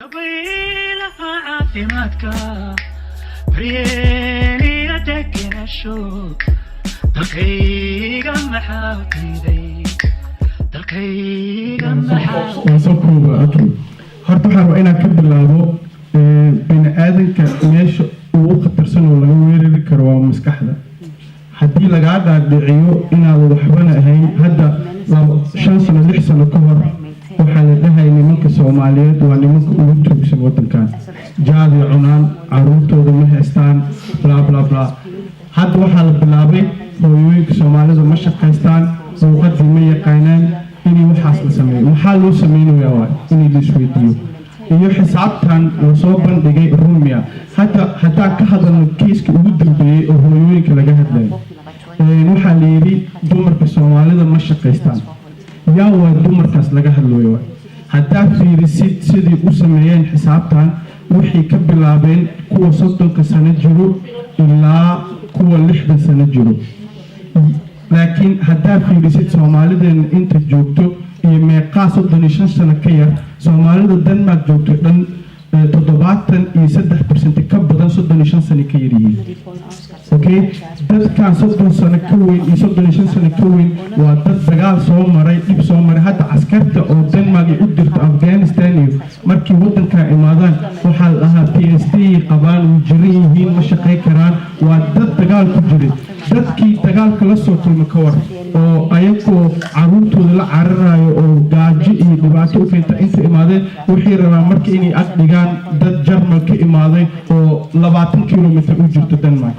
dabaylaha caafimaadka baryeeliya degenasho dalkayga maxaa diiday dalkayga maxaa sababkooda horta waxaan rabaa inaan ka bilaabo bini aadanka meesha ugu khatarsan oo laga weerari karo waa maskaxda haddii lagaa dhaadhiciyo inaad waxbana ahayn hadda 5 sano 6 sano ka hor waxaa la dhahay nimanka Soomaaliyeed waa nimanka ugu joogsan wadankan jaadi cunaan caruurtooda ma haystaan bla bla bla hadda waxaa la bilaabay hooyooyinka Soomaalida ma shaqaystaan suuqadii ma yaqaanaan inay waxaas la sameeyo maxaa loo sameeyaa waa inay la isweydiiyo iyo xisaabtan oo soo bandhigay Rumia hatta ka hadalno kiiska ugu dambeeyay oo hooyooyinka laga hadlayo waxaa la yiri dumarka Soomaalida ma shaqaystaan yaa waa dumarkaas laga hadlayo hatta fiirisid sidii u sameeyeen xisaabtan wixii ka bilaabeen kuwa 30 sano jiro ilaa kuwa 60 sano jiro laakiin hatta fiirisid Soomaalidan inta joogto iyo meeqa 35 sano ka yar Soomaalida Denmark joogto dhan 73% ka badan 35 sano ka yariin okay dadka 30 sano ka weyn iyo 35 sano ka weyn waa dad dagaal soo maray dib soo maray hadda askarta oo Denmark u dirto Afghanistan iyo markii wadanka imaadaan waxa la ahaa PhD qabaan u jirin yihiin ma shaqay karaan waa dad dagaal ku jiray dadkii dagaalka la soo kulma ka war oo ayagoo caruurtooda la cararayo oo gaajo iyo dhibaato u keenta inta imaadeen wixii rabaa markii inay ag dhigaan dad Jarmal ka imaaday oo 20 kilomitir u jirto Denmark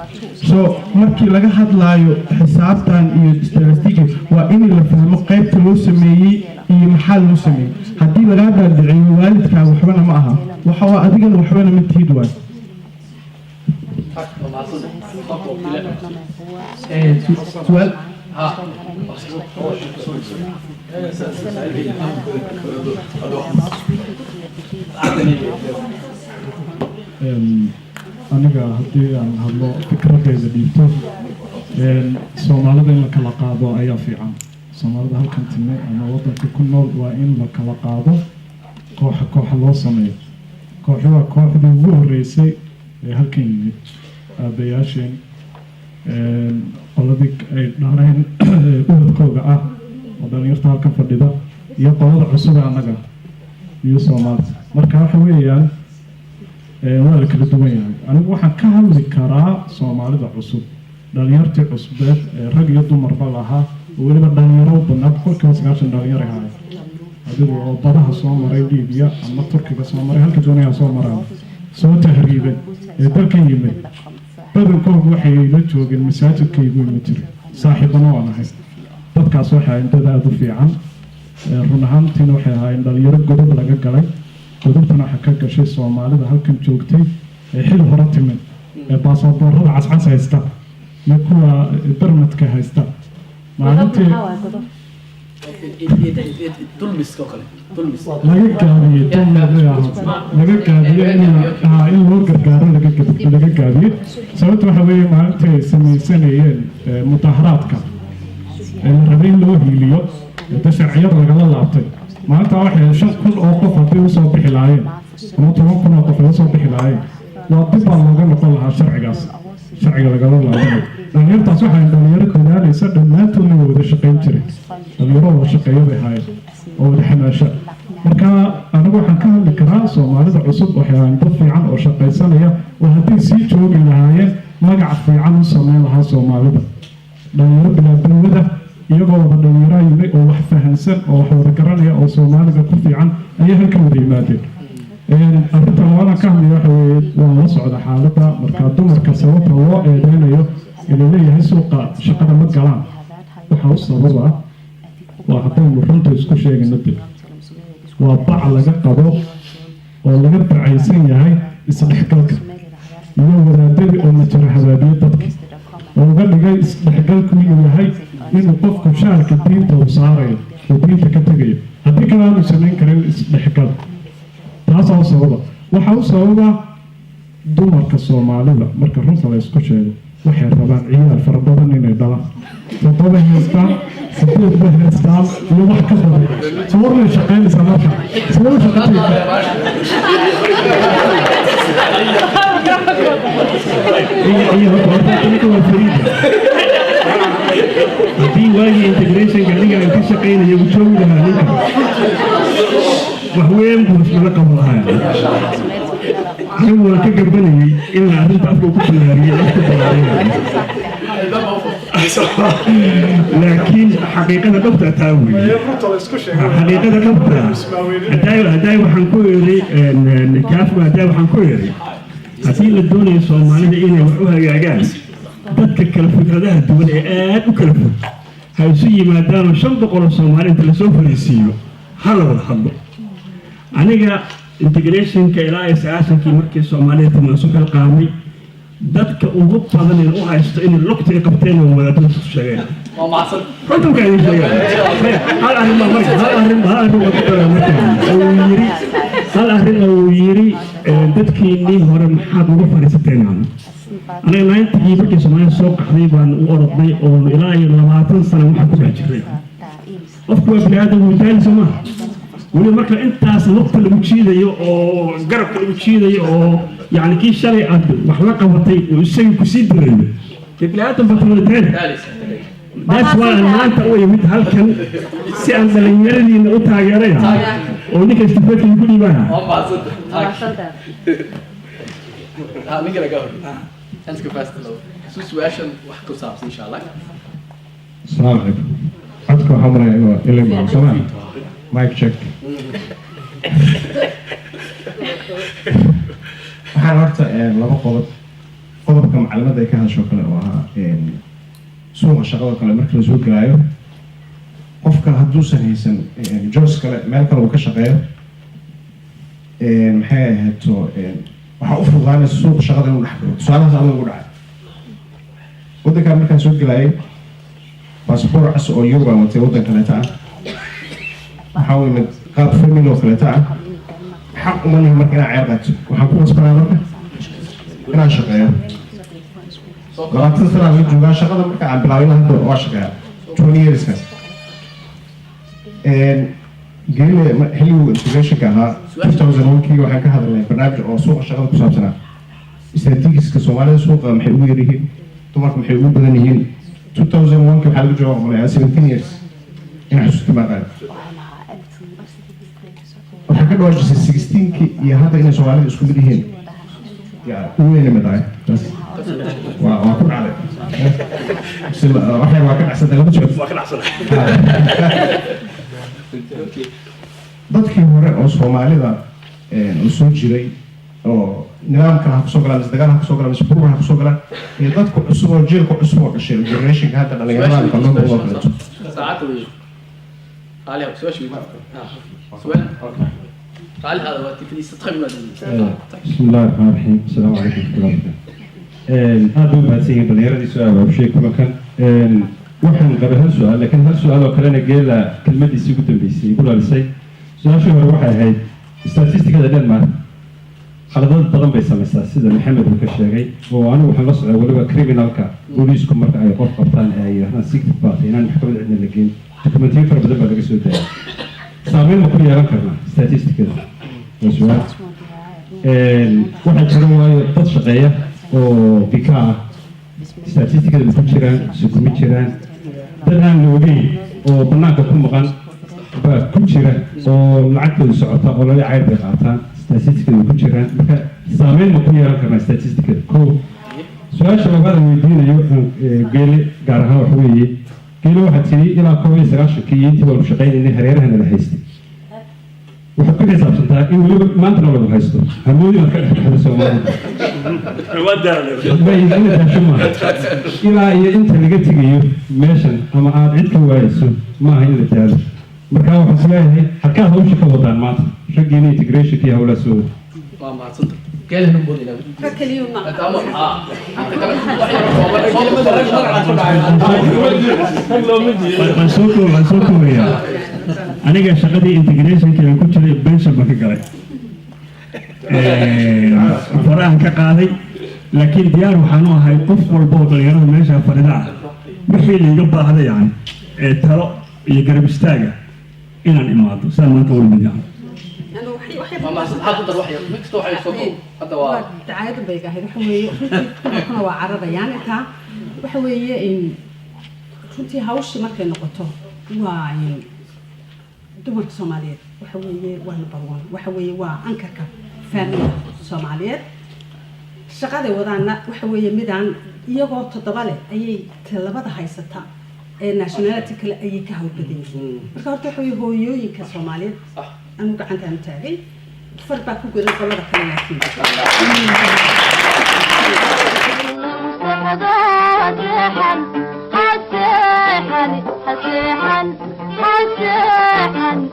so markii laga hadlaayo xisaabtan iyo statistics waa in la fahmo qaybta loo sameeyay iyo maxaa loo sameeyay haddii laga dhaadhiciyo waalidka waxbana ma aha waxa waa adigana waxbana ma tiid waay سؤال aniga haddii aan hadlo fikradeyda dhiibto Soomaalida in la kala qaado ayaa fiican Soomaalida halkan timay ama wadanka ku nool waa in la kala qaado koox loo sameeyo kooxda kooxdii ugu horeysay ee halkan yimid aabayaasheen qoladii ay dhaareen ubadkooga ah oo dhalinyarta halkan fadhida iyo qolada cusub anaga iyo Soomaalida marka waxa weeyaan waa la kala duwan yahay anigu waxaan ka hadli karaa Soomaalida cusub dhalinyartii cusbeed rag iyo dumarba lahaa oo waliba dhalinyaro badan kolkaas gaashan dhalinyaro ahaa adigu oo badaha soo maray Liibiya ama Turkiga soo maray halka doonaya soo maraan soo tahriibay dalkan yimid badankoodu waxay la joogeen masaajidkaygu yimid jiray saaxiibana waan ahay dadkaas waxay intada aad u fiican run ahaantiina waxay ahaayeen dhalinyaro godob laga galay godobtana waxa ka gashay Soomaalida halkan joogtay xil hore timid baasaboorada cascas haysta iyo kuwa barmadka haysta maalintii laga gaabiyo in loo gargaaro laga gaabiyo sababta waxa weeye maalintii ay samaysanayeen mudaharaadka la rabay in loo hiiliyo sharciyada lagala laabtay maalinta waxay 5,000 oo qof haddii usoo bixi lahaayeen ama 10,000 oo qof ay usoo bixi lahaayeen waa dib baa looga noqon lahaa sharciga lagala laabanayo dhalinyartaas waxay dhalinyaro dadaalaysa dhammaantoodna wada shaqayn jiray dhalinyaro wada shaqeeya bay ahaayeen oo wada xamaasha marka anigu waxaan ka hadli karaa Soomaalida cusub waxay ahaayeen dad fiican oo shaqaysanaya oo haddii sii joogi lahaayeen magac fiican u sameyn lahaa Soomaalida dhalinyaro bilaabawada iyagoo wada dhalinyaro yimid oo wax fahansan oo wax wada garanaya oo Soomaalida ku fiican ayaa halkan wada yimaadeen arrinta labaad ka hadlaya waxa weeye waa la socda xaaladda marka dumarka sababta loo eedeynayo inay leeyahay suuqa shaqada ma galaan waxa u sababa waa haddaynu runta isku sheegayno dib waa bac laga qabo oo laga bacaysan yahay isdhexgalka iyo wadaadadii oo majara habaabiye dadka oo uga dhigay isdhexgalku inuu yahay inuu qofku shaarka diinta u saarayo oo diinta ka tegayo haddii kale aanu samayn karin isdhexgal taas oo sababa waxa u sababa dumarka Soomaalida marka runta la isku sheego waxay rabaan ciyaar fara badan inay dhalaan todoba heestaan sideed heestaan iyo wax ka badan soo shaqeynaysa marka soo shaqeynaysa shaqaynaya uu joogi lahaa ninka waxweyn buu isla qaban lahaa anigu waan ka gabanayay in arrinta afka ku bilaariyay afka bilaariyay laakiin xaqiiqada dhabta taa weeye xaqiiqada dhabta hadday waxaan ku yeeray kaafku hadday waxaan ku yeeray haddii la doonayo soomaalida inay wax u hagaagaan dadka kala fikradaha duwan ee aad u kala fog ha isu yimaadaanoo 500 oo Soomaali inta la soo fariisiiyo hal wada hadlo aniga integrationka ilaa ay 90kii markii Soomaalida timaansu kala qaamay dadka ugu badan ee u haysto in lugta qabteen oo wada isku sheegeen oo maasad runtii ka idin sheegay hal arrin ma marka hal arrin oo yiri dadkii hore maxaad ugu fariisateen aniga 90kii markii Soomaaliya soo qaxday baan u orodnay oo ilaa 20 sano waxa ku jiray qofku waa bini'aadam uu tahay Soomaaliya weli marka intaas lugta lagu jiidayo oo garabka lagu jiidayo oo يعني كي شري عبد وحنا قبضتي وسوي كسيد منه تبلعت بطل الدين that's why أنا أنت أوي مثل هالكن سأل دلنيرني إنه أتاجرها ونيك استفدت من كل ما مين كده جاوب أنت كفاست لو سوسواشن وحكوا صعب إن شاء الله السلام عليكم عندكم حمرة إلى ما سمع مايك تشيك waxaan horta laba qodobka macluumaadka ay ka hadasho kale oo ah suuqa shaqada kale marka la soo galaayo qofka hadduusan haysan jobs kale meel kale uu ka shaqeeyo maxay ahaato waxa u fududaanaysa suuqa shaqada inuu dhex galo tusaalahaas adiga ugu dhacay waddankan markaan soo galaayay baasboor cas oo yuruba watay waddan kaleeta ah waxaa weeye qaab family oo kaleeta ah حق منها مركنا عيادات وحكون اسمها مركنا أنا شقيا لما تصير عن جوا شغلة مركنا عم بلاقينا هذا واشقيا 20 years كان جيل حلو انتجريشن كها 2001 كي وحكى هذا البرنامج أو سوق شغلة كسب سنة استراتيجية كسومالي سوق محلو يريه تمرك محلو بدنيين 2001 كي حلو جوا من 17 years أنا حسيت ما قال waxaa ka dhawaajisay 16kii iyo hadda inay Soomaalida isku mid yihiin weyn ma tahay waa ku dhacday waxay waa ka dhacsaday laba jeer waa ka dhacsaday dadkii hore oo Soomaalida oo soo jiray oo nidaamka ha kusoo galaan isdagaal ha kusoo galaan isbuur ha kusoo galaan iyo dadku cusub oo jeelka cusub oo dhashay generation hadda dhalinyarada kaloo oo kale ساعات علي سؤال سؤال قال هذا وقت في استقبل بسم الله الرحمن الرحيم السلام عليكم ورحمة الله وبركاته هذا بعد سيجي دليل سؤال وشيء كم كان waxaan qabay hal su'aal laakiin hal su'aal oo kalena geela kelmadiisii ugu dambeysay igu laalisay su'aashii hore waxay ahayd statistikada Denmark khaladad badan bay samaysaa sida Maxamed uu ka sheegay oo anigu waxaan la socday waliba criminalka booliisku marka ay qof qabtaan ay yiraahdaan secret baad inaan maxkamad cidna la geyn dokumentiyo fara badan baa laga soo daayay saameyn ma ku yeelan karnaa statistikada waa su'aal waxaa jira waayo dad shaqeeya oo bika ah statistikada ma ku jiraan sukumi jiraan dad aan la ogeyn oo bannaanka ku maqan baa ku jira oo lacagtooda socota oo laga cayr bay qaataan statistikada ku jiraan marka saameyn ma ku yeelan karnaa statistikada koo su-aasha labaad weydiinayo geele gaar ahaan waxa weeye geele waxaad tiri ilaa 1990kii iyo intii baanu shaqaynaynay hareerahana la haystay waxaad ku xisaabsantaa in weliba maantana lagu haysto hamoodi baad ka dhexdhexda Soomaalida ilaa iyo inta laga tegayo meeshan ama aad cid ka waayeyso maaha in la daalo markaa waxaan isleeyahay halkaa hawsha ka wadaan maanta raggiina integrationka iyo hawlaa soo waa mahadsantahay geela nabad ilaa كليو ما waan soo koobayaa aniga shaqadii integrationka aan ku jiray pension baan ka galay farahan ka qaaday laakiin diyaar waxaan u ahay qof walba oo dhalinyarada meesha farida ah wixii liiga baahda yani talo iyo garab istaaga inaan imaado saan maanta wali mid yahay ما حد واحد ميكس واحد صوته هذا واحد تعايد بيجا هذا حوي كنا وعرض يعني كا وحوي إن كنتي هاوش مركز نقطة وين دمر الصوماليات وحوي والبروان وحوي وأنكرك فاميليا الصوماليات شغادة وضعنا وحوي ميدان يقعد تطبله أي تلبده هايستا nationality kale ayay ka hawlgadeen marka horta waxa hooyo hooyooyinka Soomaaliyeed anu gacanta aan taagay farba ku godan qolada kale laakiin حسحن